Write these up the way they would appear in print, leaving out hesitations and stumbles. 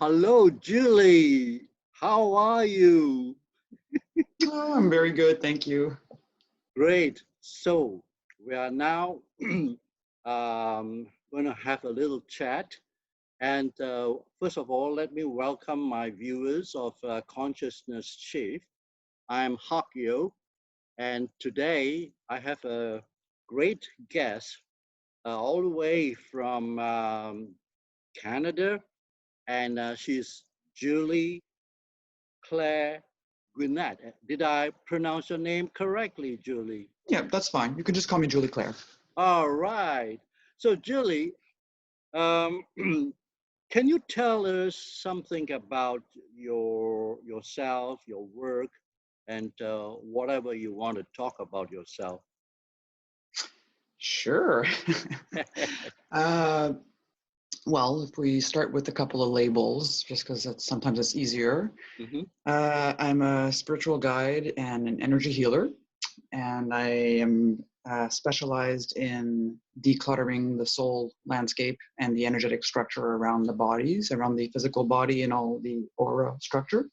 Hello, Julie. How are you? Oh, I'm very good, thank you. Great. So we are now going to have a little chat. And first of all, let me welcome my viewers of Consciousness Shift. I'm Hakio, and today I have a great guest all the way from Canada, and she's Julie Claire Guenette. Did I pronounce your name correctly, Julie? Yeah, that's fine. You can just call me Julie Claire. All right. So, Julie, um, can you tell us something about yourself, your work, and whatever you want to talk about yourself? Sure. uh, well, if we start with a couple of labels, just because sometimes it's easier. Mhm. I'm a spiritual guide and an energy healer, and I am specialized in decluttering the soul landscape and the energetic structure around the bodies, around the physical body and all the aura structure.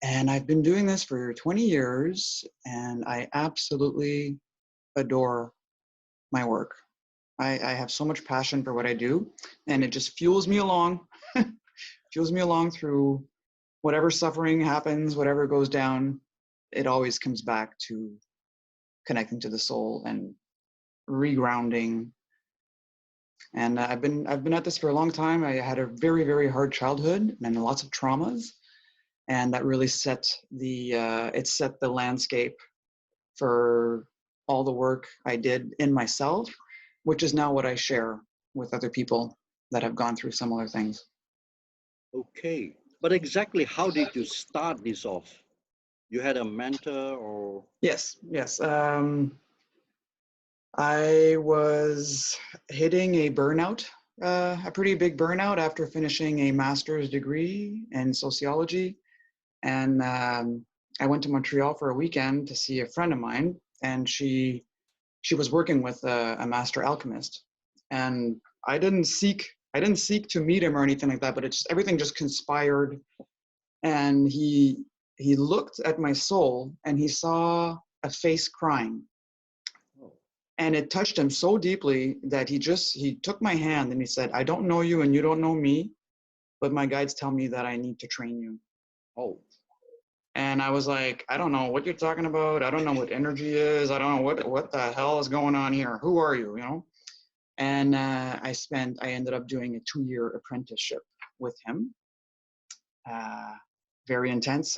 And I've been doing this for 20 years, and I absolutely adore my work. I have so much passion for what I do, and it just fuels me along, fuels me along through whatever suffering happens, whatever goes down. It always comes back to connecting to the soul and regrounding. And I've been at this for a long time. I had a very, very hard childhood and lots of traumas, and that really set the landscape for all the work I did in myself, which is now what I share with other people that have gone through similar things. Okay. But exactly how did you start this off? You had a mentor or? Yes. I was hitting a burnout, a pretty big burnout after finishing a master's degree in sociology. And I went to Montreal for a weekend to see a friend of mine, and she was working with a master alchemist. And I didn't seek to meet him or anything like that, but everything just conspired. And he looked at my soul and he saw a face crying. Oh. And it touched him so deeply that he took my hand and he said, "I don't know you and you don't know me, but my guides tell me that I need to train you." Oh. And I was like, "I don't know what you're talking about. I don't know what energy is. I don't know what the hell is going on here. Who are you? You know?" And I ended up doing a 2-year apprenticeship with him. Uh, very intense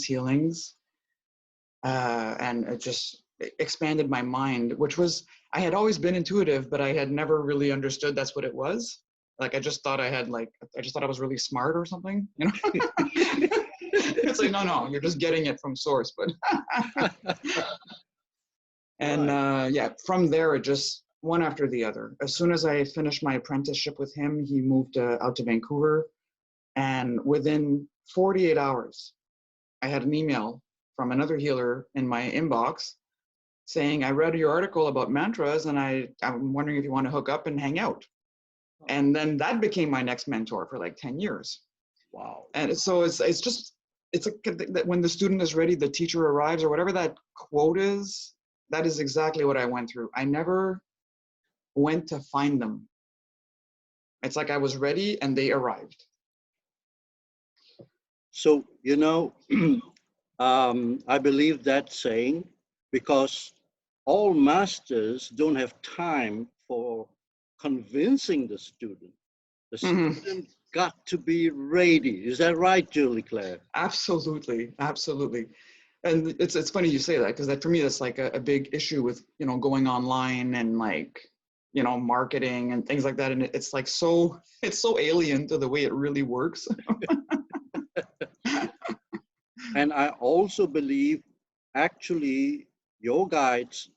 healings. And it just expanded my mind, which was, I had always been intuitive, but I had never really understood that's what it was. Like, I just thought I was really smart or something, you know? It's like, no, you're just getting it from source. But and Right. yeah, from there it just one after the other. As soon as I finished my apprenticeship with him, he moved out to Vancouver, and within 48 hours I had an email from another healer in my inbox saying, "I read your article about mantras, and I'm wondering if you want to hook up and hang out." And then that became my next mentor for like 10 years. Wow. And so it's like that when the student is ready, the teacher arrives, or whatever that quote is. That is exactly what I went through. I never went to find them. It's like I was ready and they arrived. So, I believe that saying because all masters don't have time for convincing the student. The Mhm. student got to be ready. Is that right, Julie Claire? Absolutely. And it's funny you say that, because that for me that's like a big issue with going online and like marketing and things like that, and it's like it's so alien to the way it really works. And I also believe actually your guides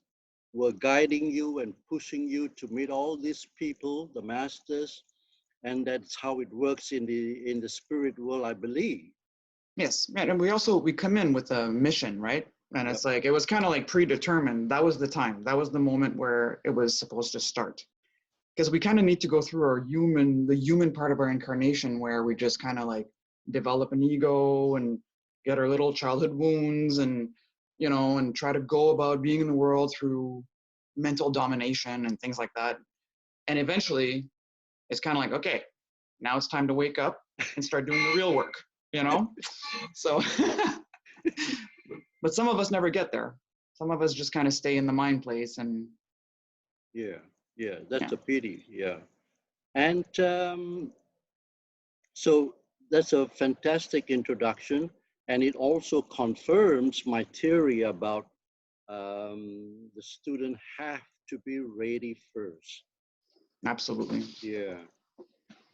were guiding you and pushing you to meet all these people, the masters, and that's how it works in the spirit world, I believe. Yes, right. And we come in with a mission, right? And Yep. it's like it was kind of like predetermined. That was the time. That was the moment where it was supposed to start. because we kind of need to go through the human part of our incarnation, where we just kind of like develop an ego and get our little childhood wounds, and and try to go about being in the world through mental domination and things like that. And eventually it's kind of like, okay, now it's time to wake up and start doing the real work, so but some of us never get there. Some of us just kind of stay in the mind place. And that's a pity. And so that's a fantastic introduction, and it also confirms my theory about the student have to be ready first. Absolutely. Yeah.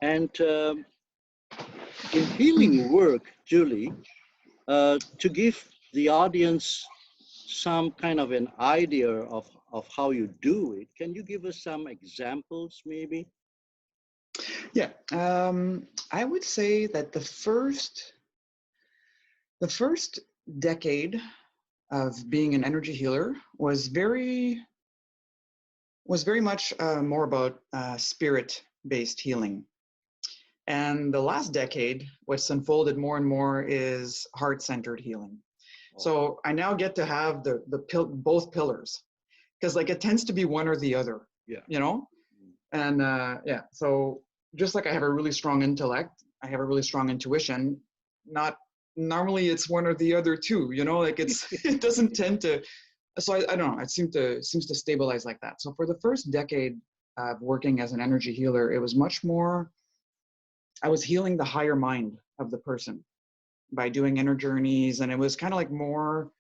And in healing work, Julie, to give the audience some kind of an idea of how you do it, can you give us some examples maybe? Yeah, I would say that the first decade of being an energy healer was very much more about spirit-based healing. And the last decade, what's unfolded more and more is heart-centered healing. So I now get to have both pillars, because like it tends to be one or the other. And so just like I have a really strong intellect, I have a really strong intuition. Not normally it's one or the other too. Like it doesn't tend to. So I don't know. It seems to stabilize like that. So for the first decade of working as an energy healer, it was much more. I was healing the higher mind of the person by doing inner journeys, and it was kind of like more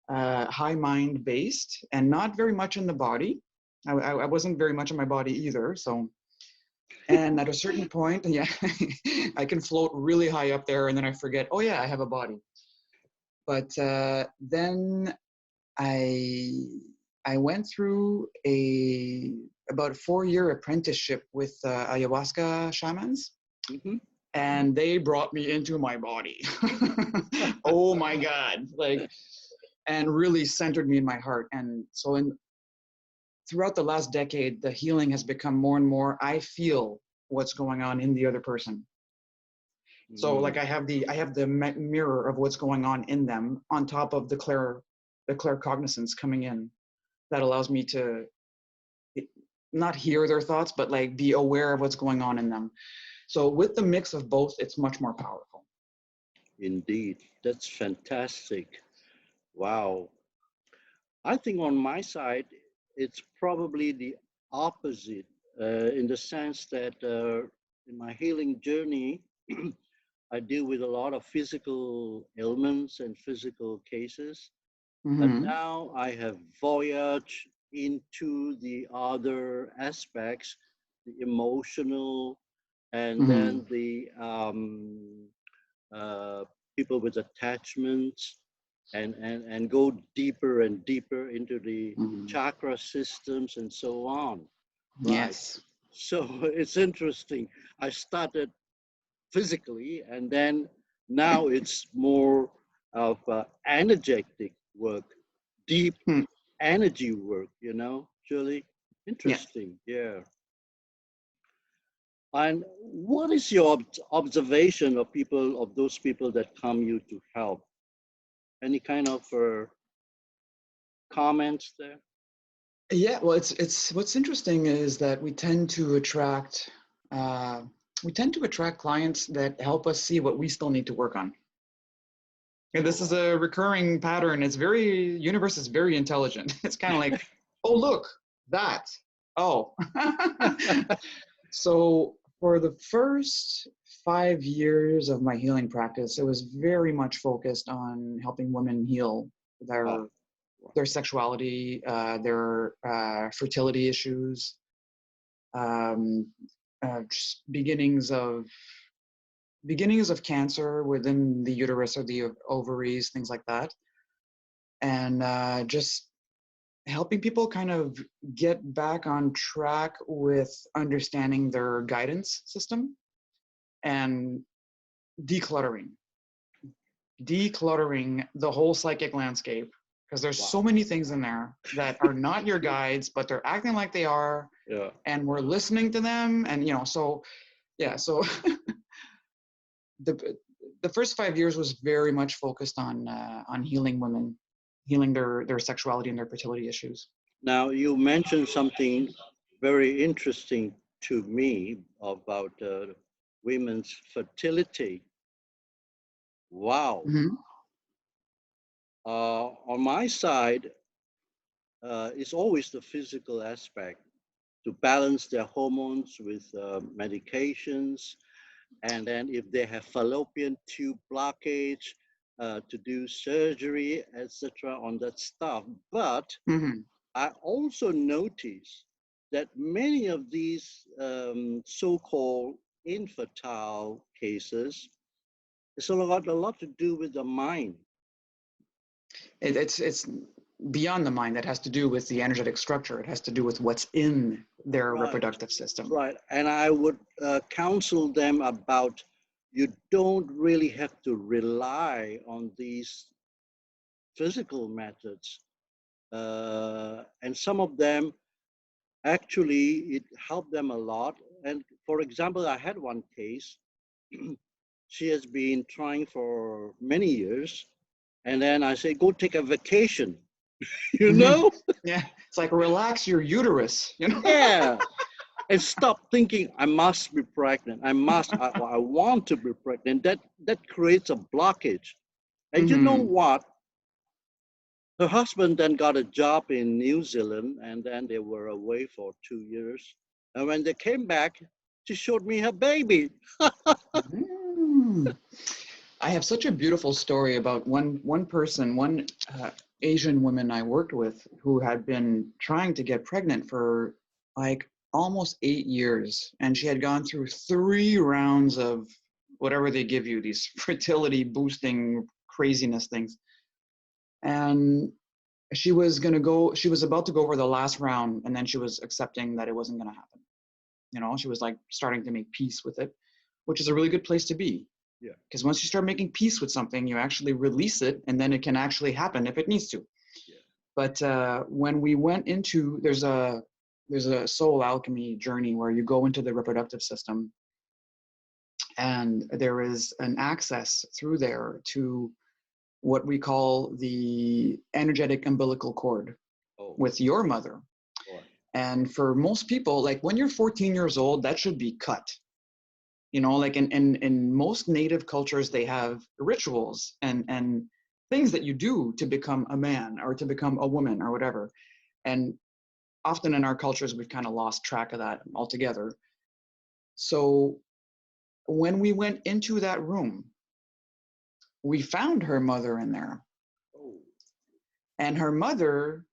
high mind based and not very much in the body. I wasn't very much in my body either. So, and at a certain point, I can float really high up there, and then I forget, oh yeah, I have a body. But then I went through about a 4-year apprenticeship with ayahuasca shamans. Mm-hmm. And they brought me into my body. Oh my God. And really centered me in my heart. And so throughout the last decade, the healing has become more and more, I feel what's going on in the other person. So like I have the mirror of what's going on in them on top of the claircognizance coming in that allows me to not hear their thoughts, but like be aware of what's going on in them. So with the mix of both, it's much more powerful. Indeed, that's fantastic. Wow. I think on my side, it's probably the opposite, in the sense that in my healing journey, I deal with a lot of physical ailments and physical cases. But now I have voyaged into the other aspects, the emotional, and then the people with attachments, and go deeper and deeper into the chakra systems and so on. Right. Yes. So it's interesting. I started physically, and then now it's more of energetic work, deep energy work, Julie. Interesting. Yeah. And what is your observation of those people that come you to help? Any kind of comments there? Yeah, well, it's what's interesting is that we tend to attract clients that help us see what we still need to work on. And this is a recurring pattern. Universe is very intelligent. It's kind of like, oh, look, that. Oh. So for the first 5 years of my healing practice, it was very much focused on helping women heal their sexuality, their fertility issues, just beginnings of cancer within the uterus or the ovaries, things like that. And just helping people kind of get back on track with understanding their guidance system and decluttering the whole psychic landscape because there's Wow. so many things in there that are not your guides, but they're acting like they are, Yeah. and we're listening to them. And, you know, so, yeah, so the first 5 years was very much focused on healing women, healing their sexuality and their fertility issues. Now, you mentioned something very interesting to me about women's fertility. Wow. Mm-hmm. On my side, it's always the physical aspect to balance their hormones with medications. And then if they have fallopian tube blockage, to do surgery, etc., on that stuff. But Mm-hmm. I also notice that many of these so-called infertile cases, it's a lot to do with the mind. It's beyond the mind. That has to do with the energetic structure. It has to do with what's in their Right, reproductive system. right. And I would counsel them about you don't really have to rely on these physical methods. And some of them actually it helped them a lot. And for example, I had one case. She has been trying for many years, and then I say, go take a vacation, you Mm-hmm. know? Yeah, it's like relax your uterus, you know. Yeah. And stop thinking I must be pregnant. I want to be pregnant. That creates a blockage. And you know Mm-hmm. what? Her husband then got a job in New Zealand, and then they were away for 2 years. And when they came back, she showed me her baby. Mm. I have such a beautiful story about one person, one Asian woman I worked with who had been trying to get pregnant for like almost 8 years, and she had gone through 3 rounds of whatever they give you, these fertility boosting craziness things. And she was about to go over the last round, and then she was accepting that it wasn't going to happen. You know, she was like starting to make peace with it, which is a really good place to be. Yeah. Because once you start making peace with something, you actually release it, and then it can actually happen if it needs to. Yeah. But when we went into, there's a soul alchemy journey where you go into the reproductive system, and there is an access through there to what we call the energetic umbilical cord Oh, with your mother. boy. And for most people, like when you're 14 years old, that should be cut. You know, like in most native cultures, they have rituals and things that you do to become a man or to become a woman or whatever. And often in our cultures, we've kind of lost track of that altogether. So when we went into that room, we found her mother in there. Oh, And her mother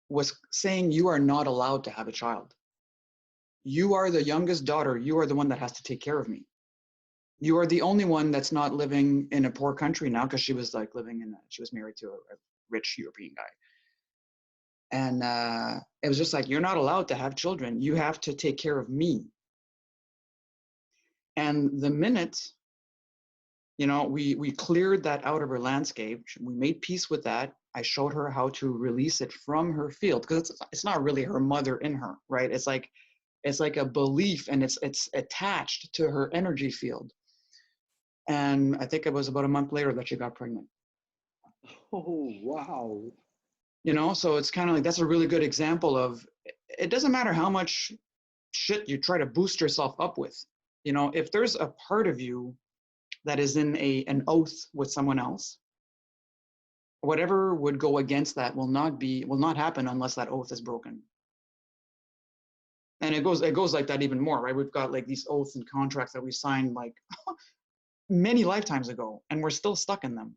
was saying, "You are not allowed to have a child. You are the youngest daughter. You are the one that has to take care of me. You are the only one that's not living in a poor country now," because she was like she was married to a rich European guy. And it was just like, "You're not allowed to have children. You have to take care of me." And the minute, you know, we cleared that out of her landscape, we made peace with that. I showed her how to release it from her field, because it's not really her mother in her, right? It's like a belief, and it's attached to her energy field. And I think it was about a month later that she got pregnant. oh, wow. You know, so it's kind of like, that's a really good example of, it doesn't matter how much shit you try to boost yourself up with. You know, if there's a part of you that is in an oath with someone else, whatever would go against that will not happen unless that oath is broken. And it goes like that even more, right? We've got like these oaths and contracts that we signed like many lifetimes ago, and we're still stuck in them.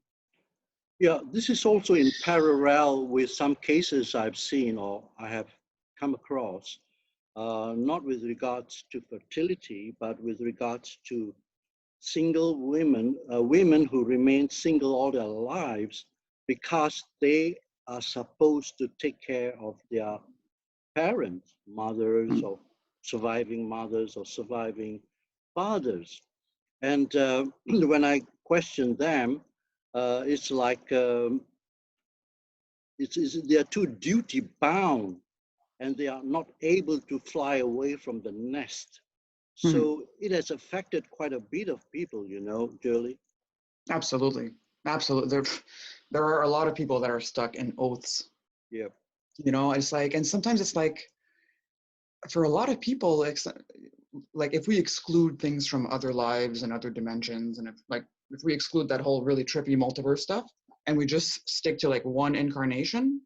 Yeah, this is also in parallel with some cases I've seen or I have come across, not with regards to fertility, but with regards to single women, women who remain single all their lives because they are supposed to take care of their parents, mothers, Mm. or surviving mothers or surviving fathers. And when I question them, it's like they are too duty bound, and they are not able to fly away from the nest. So it has affected quite a bit of people, you know, Julie. Absolutely. Absolutely. There are a lot of people that are stuck in oaths. Yeah. You know, it's like, and sometimes it's like, for a lot of people, like if we exclude things from other lives and other dimensions, and if we exclude that whole really trippy multiverse stuff, and we just stick to like one incarnation,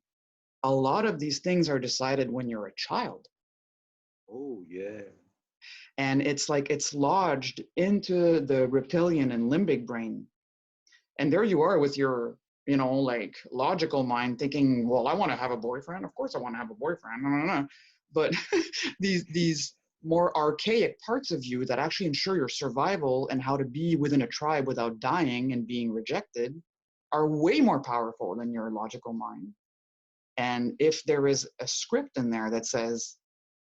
a lot of these things are decided when you're a child. Oh, yeah. And it's like it's lodged into the reptilian and limbic brain. And there you are with your, you know, like logical mind thinking, well, I want to have a boyfriend. Of course I want to have a boyfriend. No. But these more archaic parts of you that actually ensure your survival and how to be within a tribe without dying and being rejected are way more powerful than your logical mind. And if there is a script in there that says,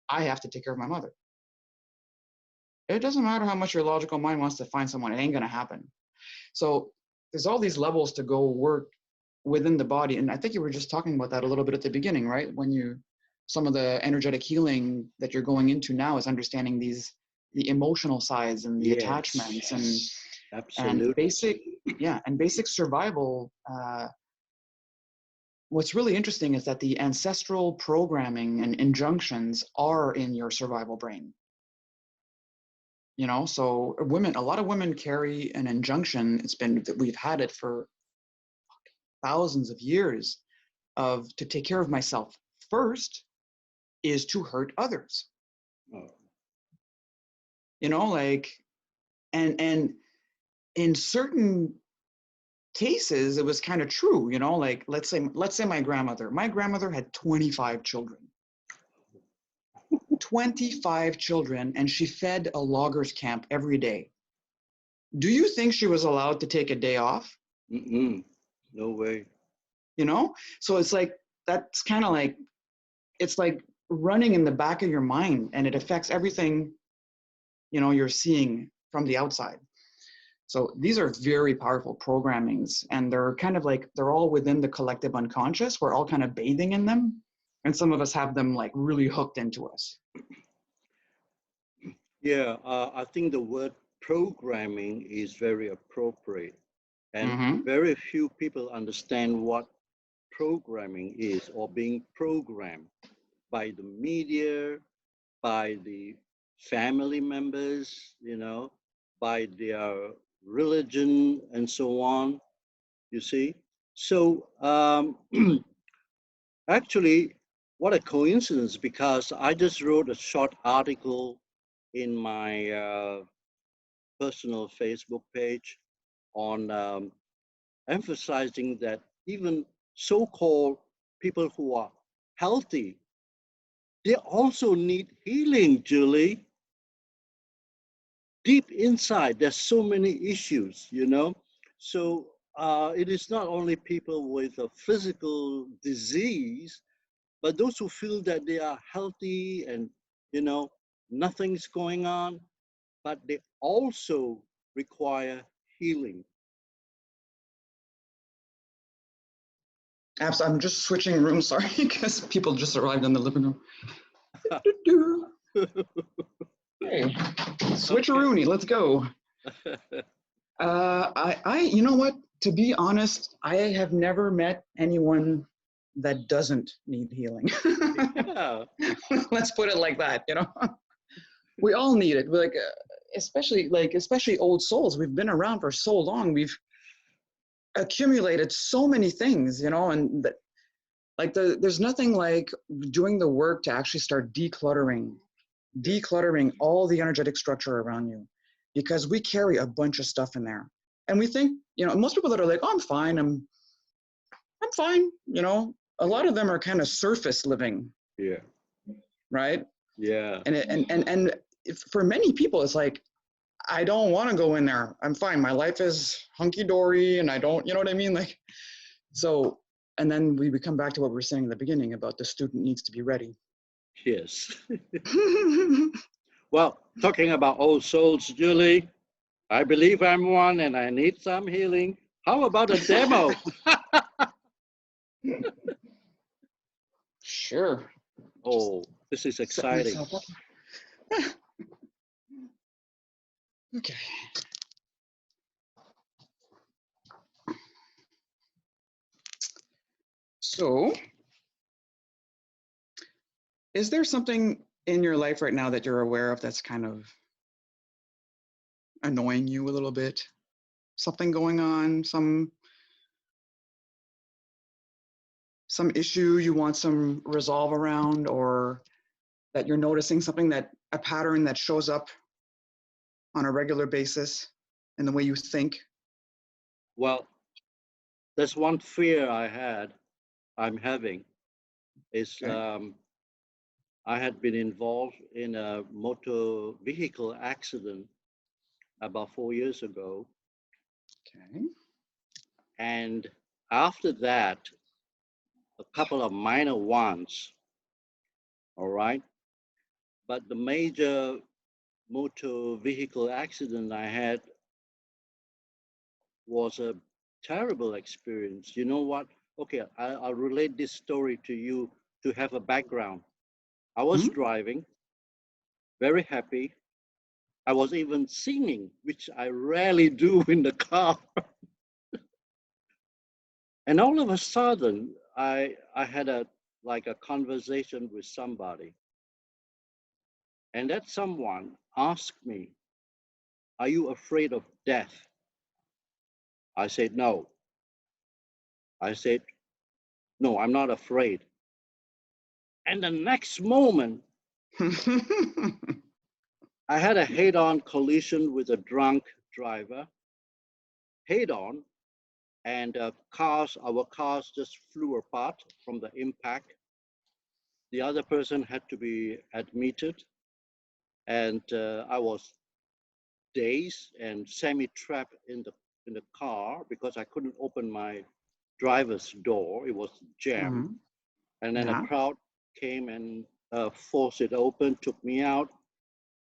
I have to take care of my mother, it doesn't matter how much your logical mind wants to find someone, it ain't going to happen. So there's all these levels to go work within the body. And I think you were just talking about that a little bit at the beginning, right? When some of the energetic healing that you're going into now is understanding the emotional sides and the attachments and basic survival. What's really interesting is that the ancestral programming and injunctions are in your survival brain. You know, so a lot of women carry an injunction. We've had it for thousands of years to take care of myself first is to hurt others. Oh. You know, like, and in certain cases, it was kind of true, you know, like, let's say my grandmother had 25 children. 25 children, and she fed a loggers camp every day. Do you think she was allowed to take a day off? No way. You know, so it's like, that's kind of like, it's like running in the back of your mind, and it affects everything, you know, you're seeing from the outside. So these are very powerful programmings, and they're kind of like, they're all within the collective unconscious. We're all kind of bathing in them, and some of us have them like really hooked into us. Yeah, I think the word programming is very appropriate, and very few people understand what programming is, or being programmed by the media, by the family members, you know, by their religion and so on, you see. So actually, what a coincidence, because I just wrote a short article in my personal Facebook page on emphasizing that even so-called people who are healthy, they also need healing, Julie. Deep inside, there's so many issues, you know. So it is not only people with a physical disease, but those who feel that they are healthy and, you know, nothing's going on, but they also require healing. Absolutely. I'm just switching rooms, sorry, because people just arrived in the living room. Hey, switcheroony, let's go. You know what? To be honest, I have never met anyone that doesn't need healing. Yeah. Let's put it like that, you know? We all need it. We're especially old souls. We've been around for so long. We've accumulated so many things, you know, and there's nothing like doing the work to actually start decluttering all the energetic structure around you, because we carry a bunch of stuff in there, and we think, you know, most people that are like, oh, I'm fine, I'm fine, you know, a lot of them are kind of surface living. Yeah. Right. Yeah. And for many people, it's like, I don't want to go in there. I'm fine. My life is hunky-dory, and I don't, you know what I mean? Like, so, and then we come back to what we were saying in the beginning about the student needs to be ready. Yes. Well, talking about old souls, Julie, I believe I'm one and I need some healing. How about a demo? Sure. Oh, this is Set exciting. myself up. Okay. So, is there something in your life right now that you're aware of that's kind of annoying you a little bit? Something going on, some issue you want some resolve around, or that you're noticing something, that a pattern that shows up on a regular basis in the way you think? Well, there's one fear I'm having is Okay. I had been involved in a motor vehicle accident about 4 years ago. Okay. And after that, a couple of minor ones, all right? But the major motor vehicle accident I had was a terrible experience. You know what? Okay, I'll relate this story to you to have a background. I was Hmm? driving, very happy. I was even singing, which I rarely do in the car. And all of a sudden, I had a conversation with somebody. And that someone asked me, "Are you afraid of death?" I said, "No." I said, "No, I'm not afraid." And the next moment, I had a head-on collision with a drunk driver, head-on, and our cars just flew apart from the impact. The other person had to be admitted, and I was dazed and semi-trapped in the car because I couldn't open my driver's door. It was jammed, Hmm. and then a Yeah. crowd came and forced it open, took me out,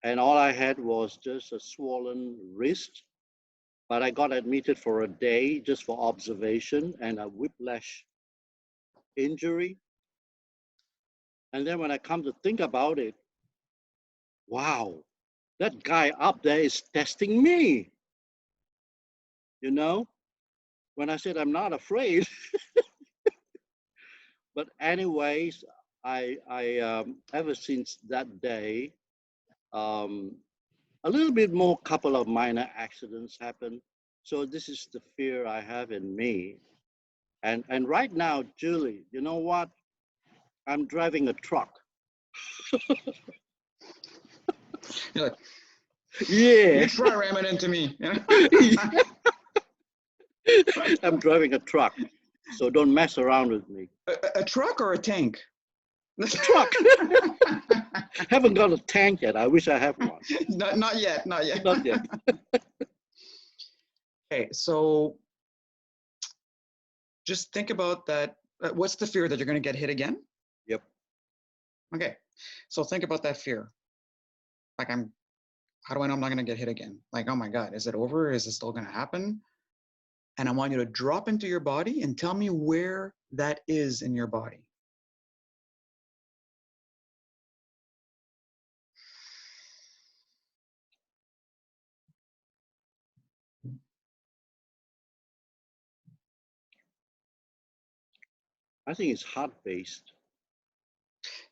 and all I had was just a swollen wrist. But I got admitted for a day just for observation and a whiplash injury. And then when I come to think about it, wow, that guy up there is testing me. You know, when I said I'm not afraid. But anyways, I ever since that day, um, a little bit more couple of minor accidents happened. So this is the fear I have in me. And right now, Julie, you know what? I'm driving a truck. You're like, Yeah. you try ramming into me. I'm driving a truck. So don't mess around with me. A truck or a tank? A truck. Haven't got a tank yet. I wish I have one. Not yet. Not yet. Not yet. Okay, so just think about that. What's the fear that you're going to get hit again? Yep. Okay, so think about that fear. Like, how do I know I'm not going to get hit again? Like, oh my God, is it over? Is it still going to happen? And I want you to drop into your body and tell me where that is in your body. I think it's heart-based.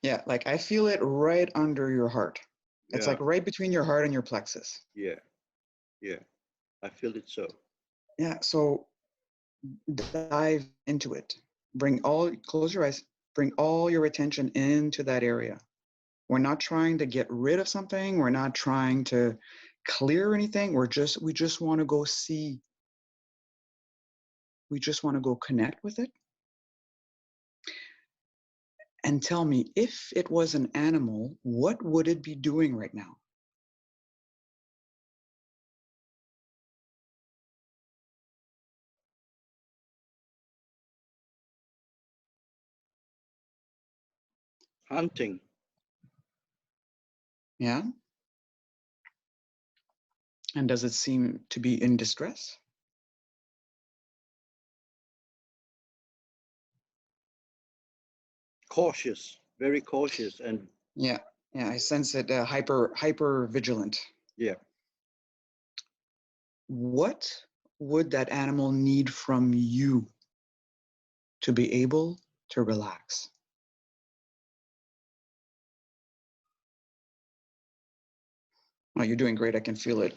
Yeah, like I feel it right under your heart. It's Yeah. like right between your heart and your plexus. Yeah. Yeah. I feel it so. Yeah, so dive into it. Close your eyes, bring all your attention into that area. We're not trying to get rid of something. We're not trying to clear anything. We just want to go see. We just want to go connect with it. And tell me, if it was an animal, what would it be doing right now? Hunting. Yeah? And does it seem to be in distress? cautious, very cautious, and yeah, I sense it hyper vigilant. yeah. What would that animal need from you to be able to relax? Oh, you're doing great. I can feel it.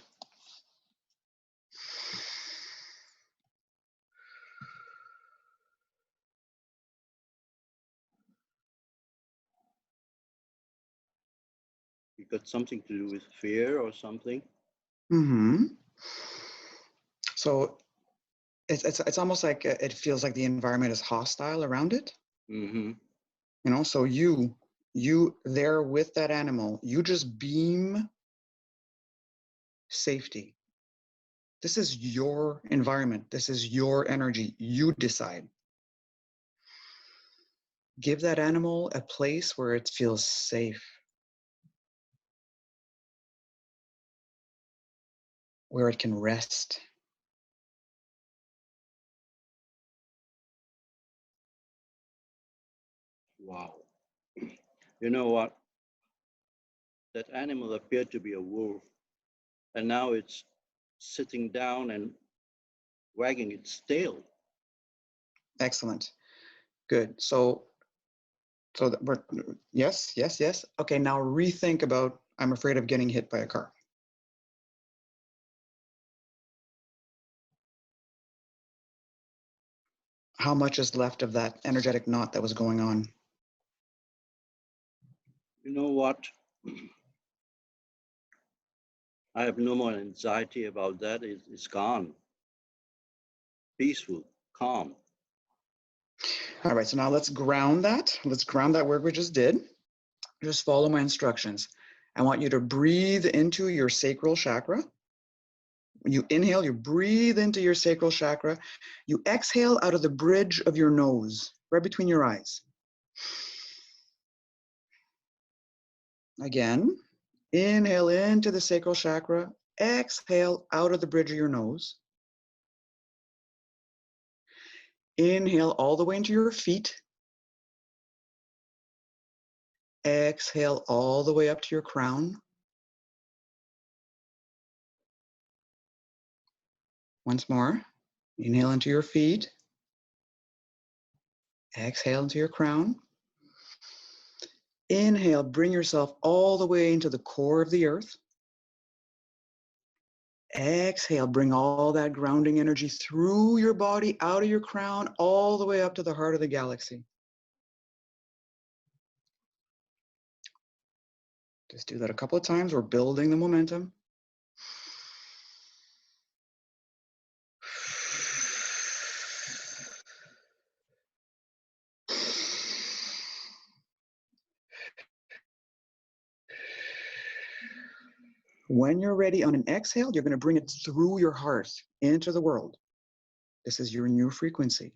You got something to do with fear or something? Mm-hmm. So it's almost like it feels like the environment is hostile around it. Mm-hmm. You know, so you there with that animal, you just beam safety. This is your environment. This is your energy. You decide. Give that animal a place where it feels safe, where it can rest. Wow. You know what? That animal appeared to be a wolf, and now it's sitting down and wagging its tail. Excellent. Good. So we're yes. Okay, now rethink about I'm afraid of getting hit by a car. How much is left of that energetic knot that was going on? You know what? I have no more anxiety about that. It's gone. Peaceful, calm. All right, so now let's ground that. Let's ground that work we just did. Just follow my instructions. I want you to breathe into your sacral chakra. When you inhale, you breathe into your sacral chakra. You exhale out of the bridge of your nose, right between your eyes. Again, inhale into the sacral chakra. Exhale out of the bridge of your nose. Inhale all the way into your feet. Exhale all the way up to your crown. Once more. Inhale into your feet. Exhale into your crown. Inhale, bring yourself all the way into the core of the earth. Exhale, bring all that grounding energy through your body, out of your crown, all the way up to the heart of the galaxy. Just do that a couple of times. We're building the momentum. When you're ready on an exhale, you're going to bring it through your heart into the world. This is your new frequency.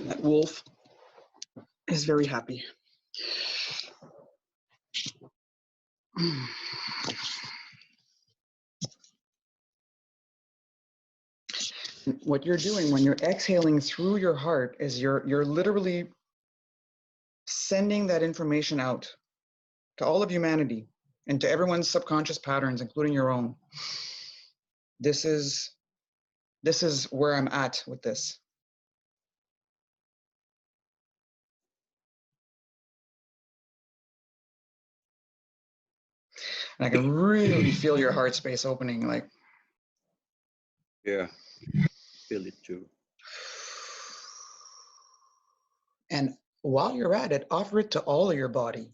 That wolf is very happy. What you're doing when you're exhaling through your heart is you're literally sending that information out to all of humanity and to everyone's subconscious patterns, including your own. This is where I'm at with this. And I can really feel your heart space opening, like. Yeah. Feel it too. And while you're at it, offer it to all of your body.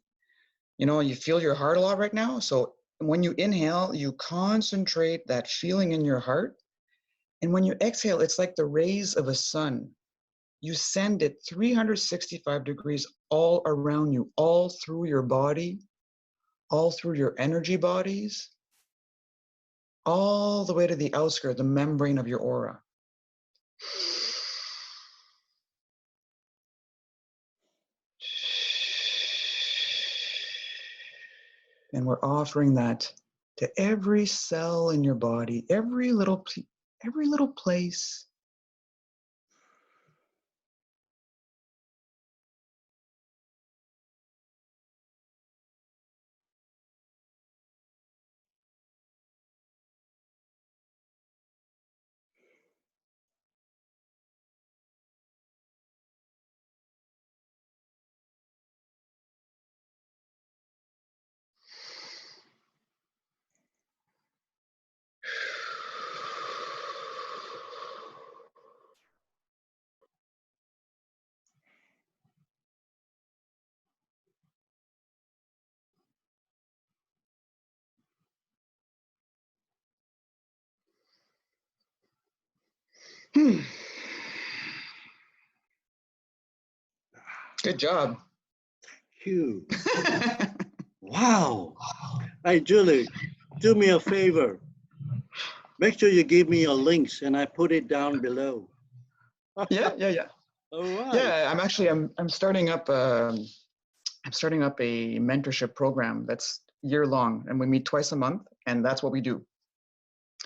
You know, you feel your heart a lot right now. So when you inhale, you concentrate that feeling in your heart. And when you exhale, it's like the rays of a sun. You send it 365 degrees all around you, all through your body, all through your energy bodies, all the way to the outskirt, the membrane of your aura. And we're offering that to every cell in your body, every little place. Good job. Thank you. Wow. Hey, Julie, do me a favor. Make sure you give me your links and I put it down below. Yeah. All right. Yeah, I'm starting up a mentorship program that's year long, and we meet twice a month, and that's what we do.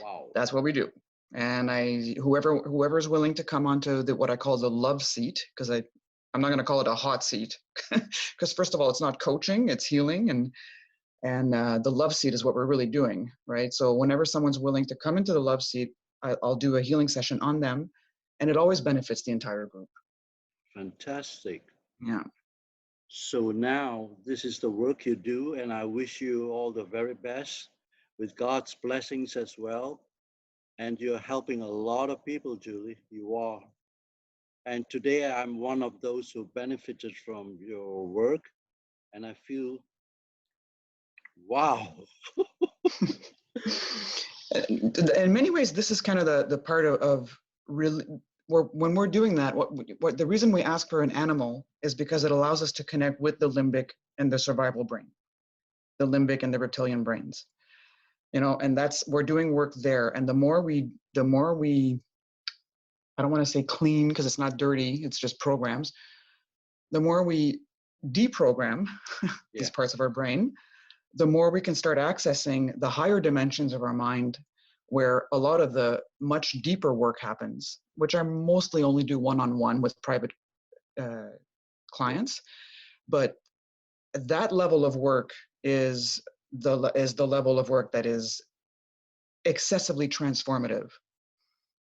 Wow. That's what we do. And whoever's willing to come onto what I call the love seat, because I'm not going to call it a hot seat, because first of all, it's not coaching, it's healing, and the love seat is what we're really doing, right? So whenever someone's willing to come into the love seat, I'll do a healing session on them, and it always benefits the entire group. Fantastic. Yeah. So now this is the work you do, and I wish you all the very best with God's blessings as well. And you're helping a lot of people, Julie. You are. And today I'm one of those who benefited from your work, and I feel, wow. In many ways, this is kind of the part of really when we're doing that, what the reason we ask for an animal is because it allows us to connect with the limbic and the survival brain, the limbic and the reptilian brains, you know, and we're doing work there. And the more we I don't want to say clean because it's not dirty, it's just programs. The more we deprogram these parts of our brain, the more we can start accessing the higher dimensions of our mind, where a lot of the much deeper work happens, which I mostly only do one-on-one with private clients. But that level of work is the level of work that is excessively transformative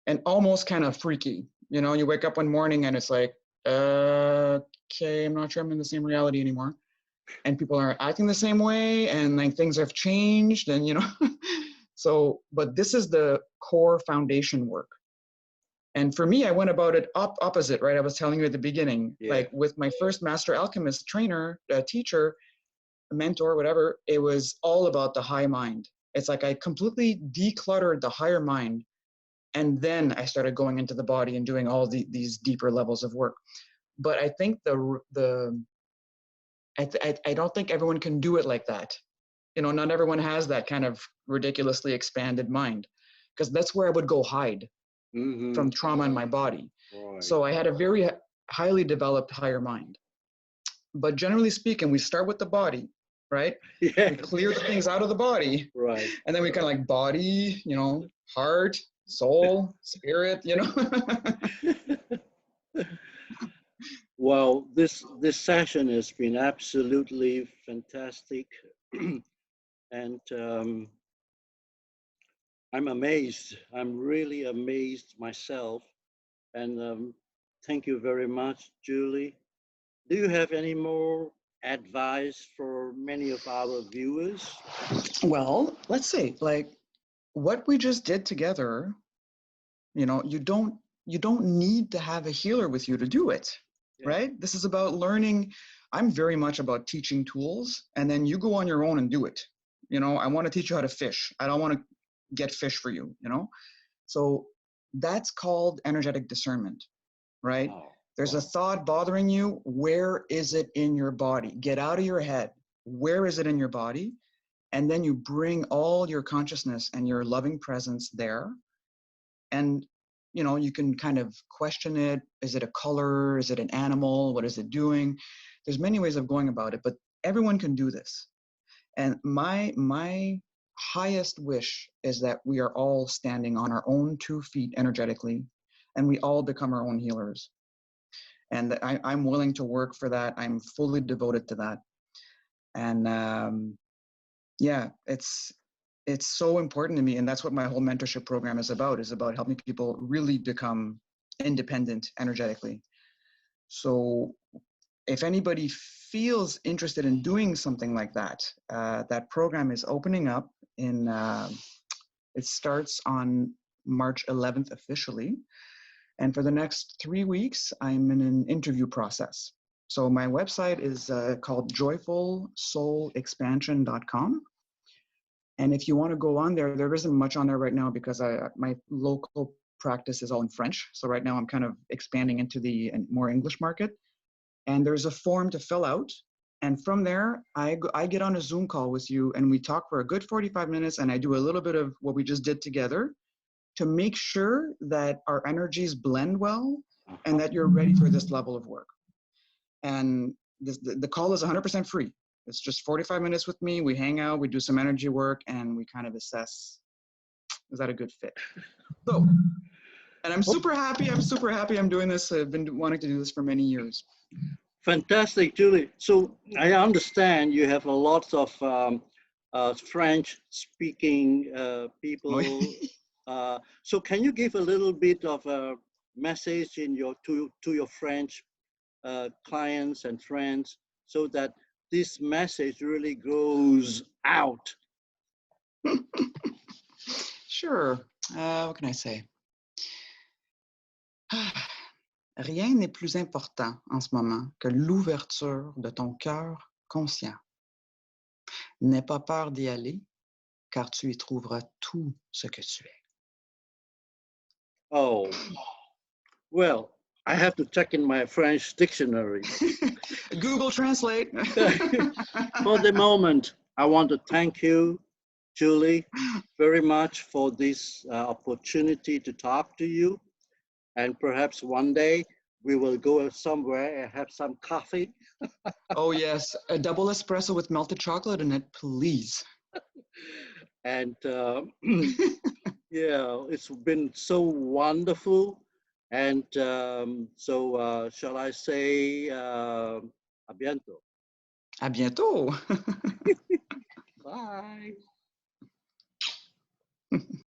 and almost kind of freaky. You know, you wake up one morning and it's like, okay, I'm not sure I'm in the same reality anymore. And people are acting the same way, and like things have changed, and you know. So, but this is the core foundation work. And for me, I went about it opposite, right? I was telling you at the beginning, like with my first master alchemist trainer, teacher, mentor, whatever, it was all about the high mind. It's like I completely decluttered the higher mind, and then I started going into the body and doing all these deeper levels of work. But I think I don't think everyone can do it like that. You know, not everyone has that kind of ridiculously expanded mind, because that's where I would go hide from trauma in my body. Right. So I had a very highly developed higher mind. But generally speaking, we start with the body, right? Yeah. We clear the things out of the body. Right. And then we kind of like body, you know, heart, soul, spirit, you know. Well, this session has been absolutely fantastic. And I'm amazed. I'm really amazed myself. And thank you very much, Julie. Do you have any more advice for many of our viewers? Well, let's see, like what we just did together You know, you don't need to have a healer with you to do it, Yeah. right? This is about learning. I'm very much about teaching tools, and then you go on your own and do it. You know, I want to teach you how to fish. I don't want to get fish for you, you know? So that's called energetic discernment, right? Wow. There's Wow. a thought bothering you. Where is it in your body? Get out of your head. Where is it in your body? And then you bring all your consciousness and your loving presence there. And, you know, you can kind of question it. Is it a color? Is it an animal? What is it doing? There's many ways of going about it, but everyone can do this. And my highest wish is that we are all standing on our own 2 feet energetically, and we all become our own healers. And I'm willing to work for that. I'm fully devoted to that. And yeah, it's so important to me. And that's what my whole mentorship program is about helping people really become independent energetically. So if anybody feels interested in doing something like that, that program is opening up in, it starts on March 11th officially. And for the next 3 weeks, I'm in an interview process. So my website is called joyfulsoulexpansion.com. And if you want to go on there, there isn't much on there right now because my local practice is all in French. So right now I'm kind of expanding into the more English market. And there's a form to fill out. And from there, I get on a Zoom call with you and we talk for a good 45 minutes and I do a little bit of what we just did together to make sure that our energies blend well and that you're ready for this level of work. And the call is 100% free. It's just 45 minutes with me. We hang out, we do some energy work, and we kind of assess, is that a good fit? So, and I'm super happy. I'm doing this. I've been wanting to do this for many years. Fantastic, Julie. So I understand you have a lot of French-speaking people. So can you give a little bit of a message in to your French clients and friends so that this message really goes out? Sure. What can I say? Rien n'est plus important en ce moment que l'ouverture de ton cœur conscient. N'aie pas peur d'y aller, car tu y trouveras tout ce que tu es. Oh, well, I have to check in my French dictionary. Google Translate. For the moment, I want to thank you, Julie, very much for this opportunity to talk to you. And perhaps one day we will go somewhere and have some coffee. Oh, yes. A double espresso with melted chocolate in it, please. And yeah, it's been so wonderful. And so shall I say a bientôt? À bientôt. Bye.